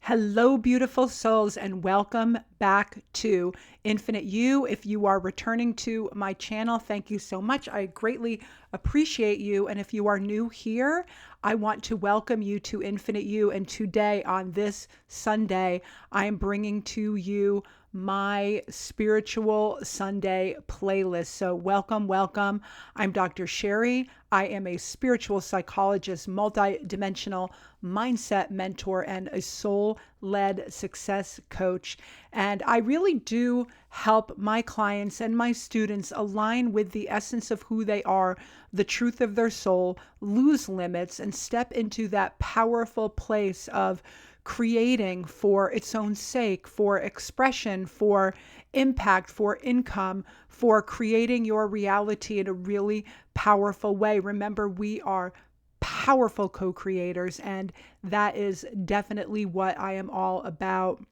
Hello, beautiful souls, and welcome back to Infinite You. If you are returning to my channel, thank you so much. I greatly appreciate you. And if you are new here, I want to welcome you to Infinite You. And today, on this Sunday, I am bringing to you my Spiritual Sunday playlist. So welcome, welcome. I'm Dr. Sheri. I am a spiritual psychologist, multidimensional mindset mentor, and a soul-led success coach. And I really do help my clients and my students align with the essence of who they are, the truth of their soul, lose limits, and step into that powerful place of creating for its own sake, for expression, for impact, for income, for creating your reality in a really powerful way. Remember, we are powerful co-creators, and that is definitely what I am all about.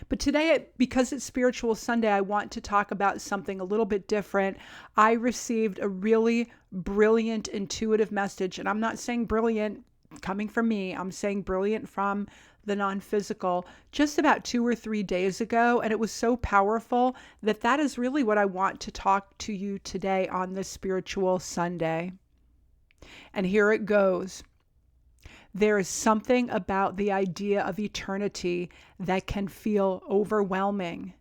But today, because it's Spiritual Sunday, I want to talk about something a little bit different. I received a really brilliant, intuitive message, and I'm not saying brilliant coming from me. I'm saying brilliant from the non-physical just about 2 or 3 days ago. And it was so powerful that is really what I want to talk to you today on this Spiritual Sunday. And here it goes. There is something about the idea of eternity that can feel overwhelming,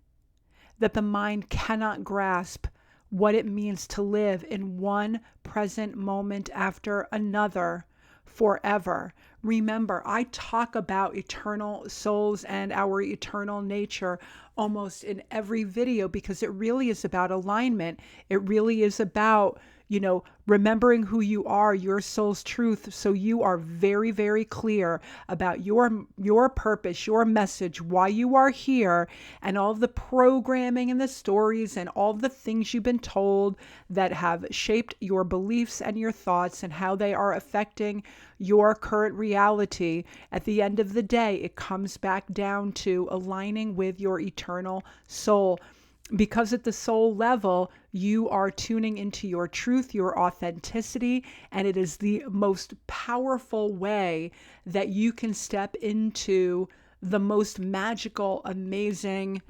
that the mind cannot grasp what it means to live in one present moment after another forever. Remember, I talk about eternal souls and our eternal nature almost in every video because it really is about alignment. It really is about, remembering who you are, your soul's truth. So you are very, very clear about your purpose, your message, why you are here, and all the programming and the stories and all the things you've been told that have shaped your beliefs and your thoughts and how they are affecting your current reality. At the end of the day, it comes back down to aligning with your eternal soul. Because at the soul level, you are tuning into your truth, your authenticity, and it is the most powerful way that you can step into the most magical, amazing,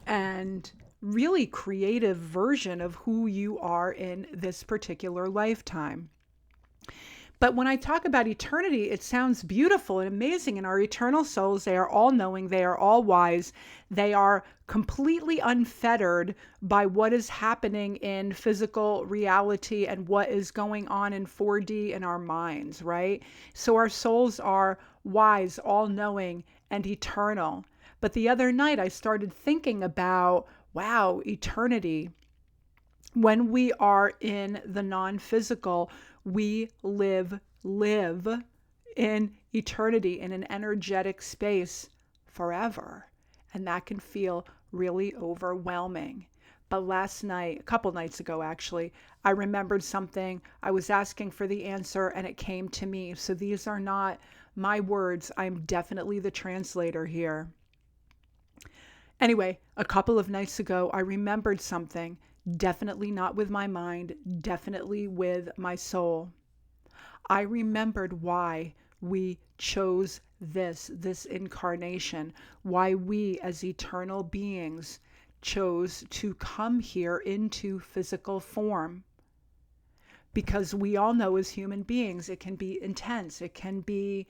and really creative version of who you are in this particular lifetime. But when I talk about eternity, it sounds beautiful and amazing. And our eternal souls, they are all knowing, they are all wise, they are completely unfettered by what is happening in physical reality and what is going on in 4D in our minds, right? So our souls are wise, all knowing, and eternal. But the other night I started thinking about, wow, eternity. When we are in the non-physical, we live in eternity, in an energetic space forever. And that can feel really overwhelming. But last night, a couple nights ago actually, I remembered something. I was asking for the answer and it came to me. So these are not my words. I'm definitely the translator here. Anyway, a couple of nights ago, I remembered something. Definitely not with my mind, definitely with my soul. I remembered why we chose this incarnation, why we as eternal beings chose to come here into physical form. Because we all know as human beings, it can be intense. It can be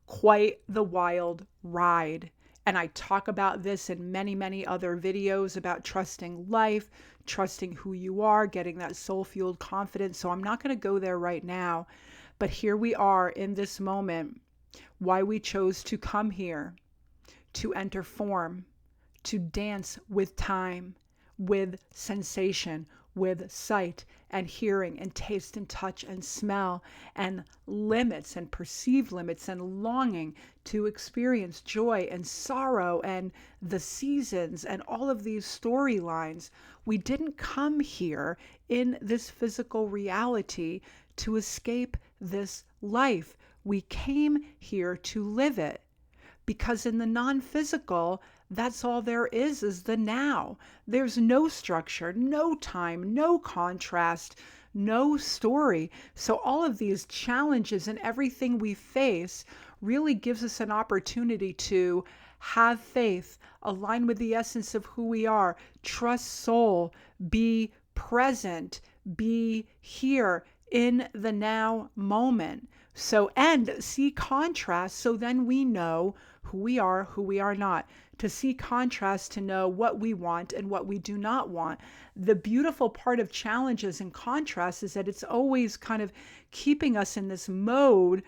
quite the wild ride. And I talk about this in many, many other videos about trusting life, trusting who you are, getting that soul-fueled confidence. So I'm not going to go there right now. But here we are in this moment, why we chose to come here, to enter form, to dance with time, with sensation, with sight and hearing and taste and touch and smell and limits and perceived limits and longing to experience joy and sorrow and the seasons and all of these storylines. We didn't come here in this physical reality to escape this life. We came here to live it. Because in the non-physical, that's all there is the now. There's no structure, no time, no contrast, no story. So all of these challenges and everything we face really gives us an opportunity to have faith, align with the essence of who we are, trust soul, be present, be here in the now moment. So, and see contrast, so then we know who we are not. To see contrast, to know what we want and what we do not want. The beautiful part of challenges and contrast is that it's always kind of keeping us in this mode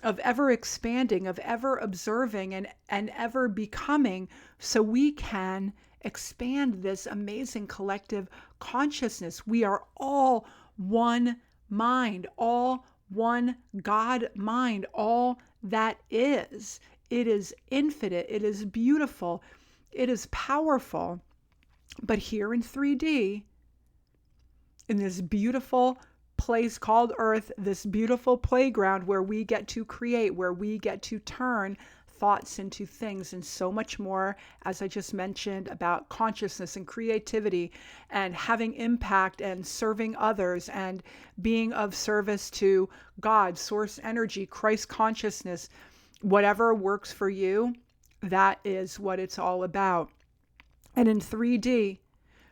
of ever expanding, of ever observing and ever becoming, so we can expand this amazing collective consciousness. We are all one mind, all one God mind, all that is. It is infinite, it is beautiful, it is powerful. But here in 3D, in this beautiful place called Earth, this beautiful playground where we get to create, where we get to turn thoughts into things, and so much more, as I just mentioned, about consciousness and creativity and having impact and serving others and being of service to God, source energy, Christ consciousness, whatever works for you, that is what it's all about. And in 3D,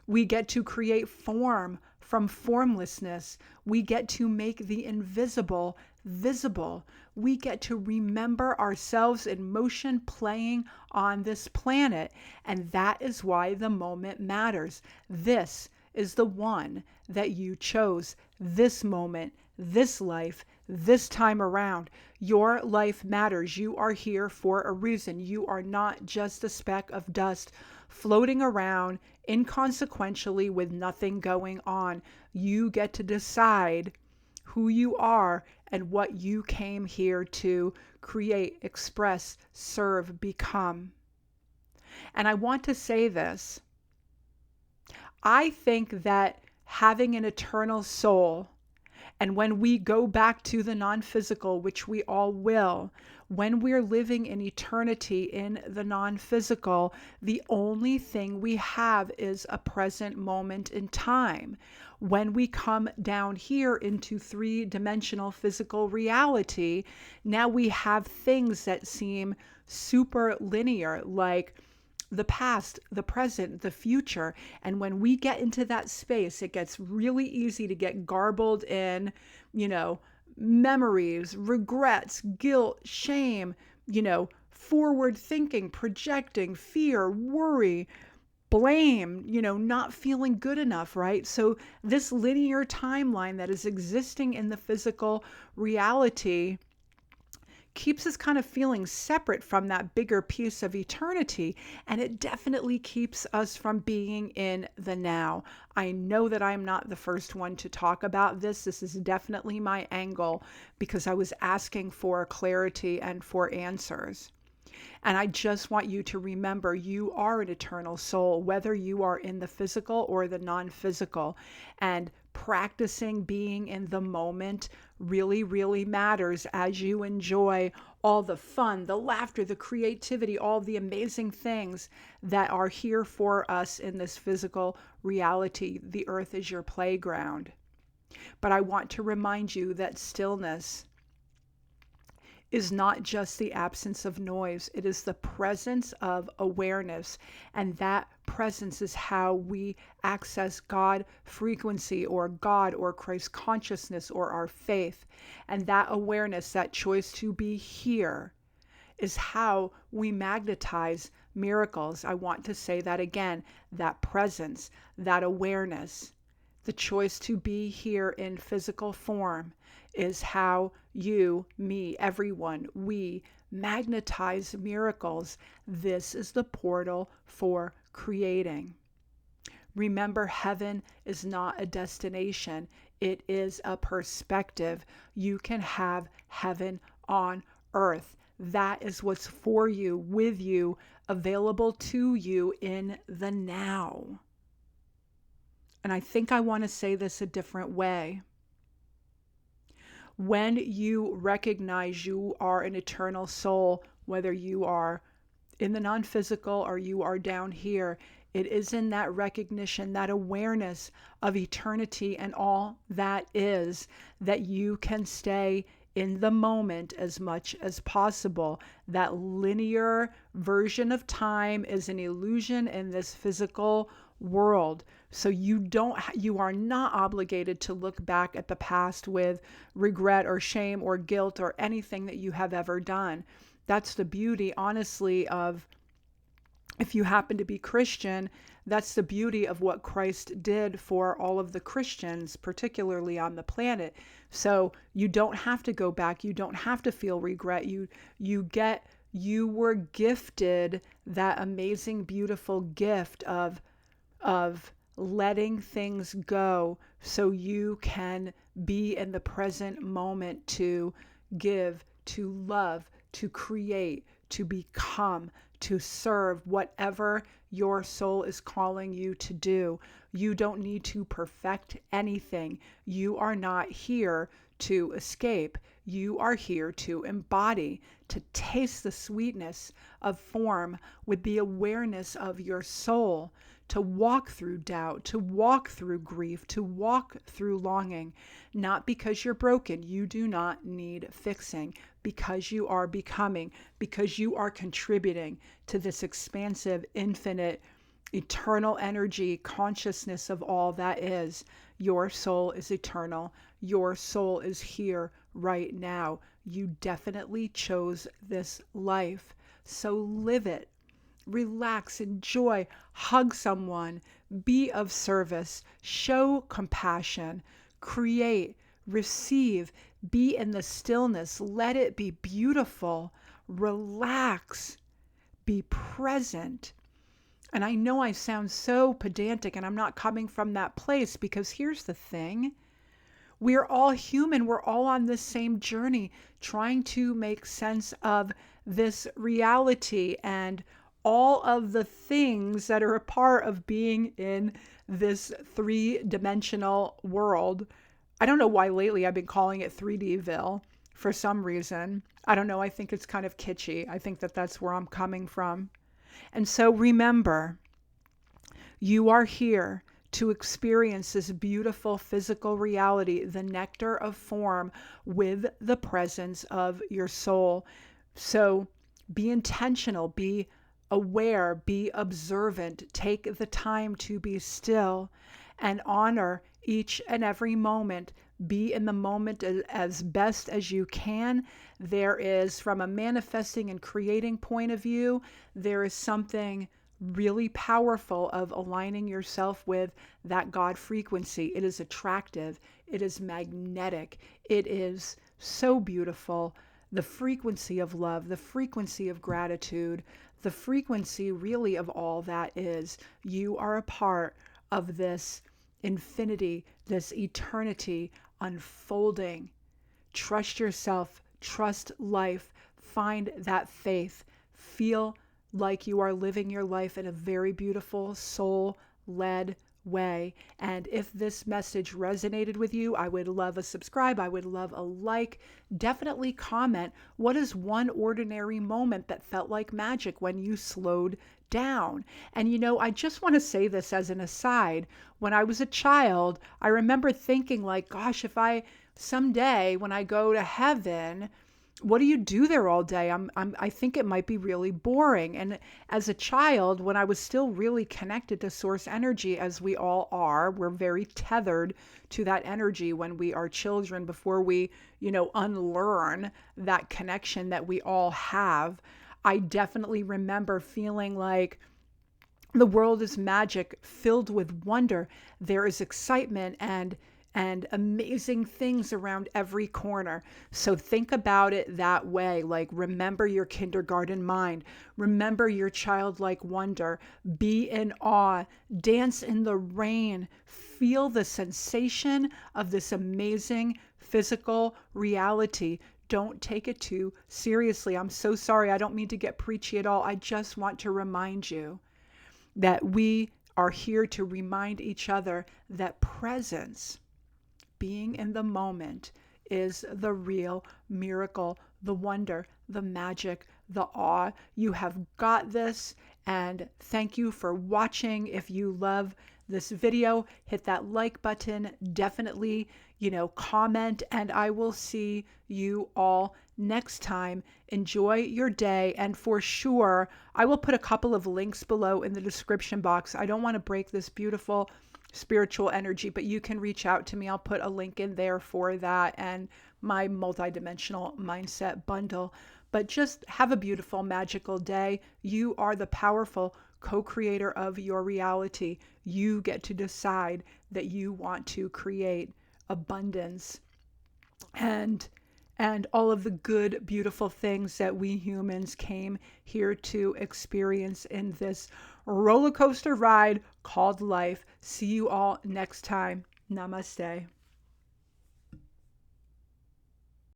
we get to create form from formlessness. We get to make the invisible visible. We get to remember ourselves in motion playing on this planet. And that is why the moment matters. This is the one that you chose. This moment, this life, this time around. Your life matters. You are here for a reason. You are not just a speck of dust floating around inconsequentially with nothing going on. You get to decide who you are and what you came here to create, express, serve, become. And I want to say this. I think that having an eternal soul, and when we go back to the non-physical, which we all will, when we're living in eternity in the non-physical, the only thing we have is a present moment in time. When we come down here into three-dimensional physical reality, now we have things that seem super linear, like the past, the present, the future. And when we get into that space, it gets really easy to get garbled in, memories, regrets, guilt, shame, forward thinking, projecting, fear, worry, blame, not feeling good enough, right? So this linear timeline that is existing in the physical reality keeps us kind of feeling separate from that bigger piece of eternity. And it definitely keeps us from being in the now. I know that I'm not the first one to talk about this. This is definitely my angle because I was asking for clarity and for answers. And I just want you to remember you are an eternal soul, whether you are in the physical or the non-physical. And practicing being in the moment really, really matters as you enjoy all the fun, the laughter, the creativity, all the amazing things that are here for us in this physical reality. The earth is your playground. But I want to remind you that stillness is not just the absence of noise. It is the presence of awareness. And that presence is how we access God frequency or God or Christ consciousness or our faith. And that awareness, that choice to be here, is how we magnetize miracles. I want to say that again, that presence, that awareness, the choice to be here in physical form is how you, me, everyone, we magnetize miracles. This is the portal for creating. Remember, heaven is not a destination. It is a perspective. You can have heaven on earth. That is what's for you, with you, available to you in the now. And I think I want to say this a different way. When you recognize you are an eternal soul, whether you are in the non-physical or you are down here, it is in that recognition, that awareness of eternity and all that is, that you can stay in the moment as much as possible. That linear version of time is an illusion in this physical world. So you are not obligated to look back at the past with regret or shame or guilt or anything that you have ever done. That's the beauty, honestly, of, if you happen to be Christian, that's the beauty of what Christ did for all of the Christians, particularly on the planet. So you don't have to go back. You don't have to feel regret. You were gifted that amazing, beautiful gift of letting things go so you can be in the present moment to give, to love, to create, to become, to serve whatever your soul is calling you to do. You don't need to perfect anything. You are not here to escape. You are here to embody, to taste the sweetness of form with the awareness of your soul, to walk through doubt, to walk through grief, to walk through longing. Not because you're broken. You do not need fixing, because you are becoming, because you are contributing to this expansive, infinite, eternal energy, consciousness of all that is. Your soul is eternal. Your soul is here right now. You definitely chose this life. So live it. Relax, enjoy, hug someone, be of service, show compassion, create, receive, be in the stillness, let it be beautiful, relax, be present. And I know I sound so pedantic, and I'm not coming from that place, because here's the thing. We're all human. We're all on this same journey, trying to make sense of this reality and all of the things that are a part of being in this three-dimensional world. I don't know why lately I've been calling it 3Dville for some reason. I don't know. I think it's kind of kitschy. I think that that's where I'm coming from. And so remember, you are here to experience this beautiful physical reality, the nectar of form, with the presence of your soul. So be intentional, be aware, be observant, take the time to be still and honor each and every moment. Be in the moment as best as you can. There is, from a manifesting and creating point of view, there is something really powerful of aligning yourself with that God frequency. It is attractive. It is magnetic. It is so beautiful. The frequency of love, the frequency of gratitude, the frequency really of all that is. You are a part of this infinity, this eternity unfolding. Trust yourself, trust life, find that faith, feel like you are living your life in a very beautiful, soul-led way. And if this message resonated with you, I would love a subscribe. I would love a like. Definitely comment, what is one ordinary moment that felt like magic when you slowed down? And I just want to say this as an aside. When I was a child, I remember thinking like, gosh, if I someday when I go to heaven, what do you do there all day? I think it might be really boring. And as a child, when I was still really connected to source energy, as we all are, we're very tethered to that energy when we are children before we, unlearn that connection that we all have. I definitely remember feeling like the world is magic, filled with wonder. There is excitement and amazing things around every corner. So think about it that way. Like, remember your kindergarten mind. Remember your childlike wonder. Be in awe. Dance in the rain. Feel the sensation of this amazing physical reality. Don't take it too seriously. I'm so sorry. I don't mean to get preachy at all. I just want to remind you that we are here to remind each other that presence, being in the moment, is the real miracle, the wonder, the magic, the awe. You have got this. And thank you for watching. If you love this video, hit that like button, definitely, comment, and I will see you all next time. Enjoy your day. And for sure, I will put a couple of links below in the description box. I don't want to break this beautiful spiritual energy, but you can reach out to me. I'll put a link in there for that and my multidimensional mindset bundle. But just have a beautiful, magical day. You are the powerful co-creator of your reality. You get to decide that you want to create abundance and all of the good, beautiful things that we humans came here to experience in this roller coaster ride called life. See you all next time. Namaste.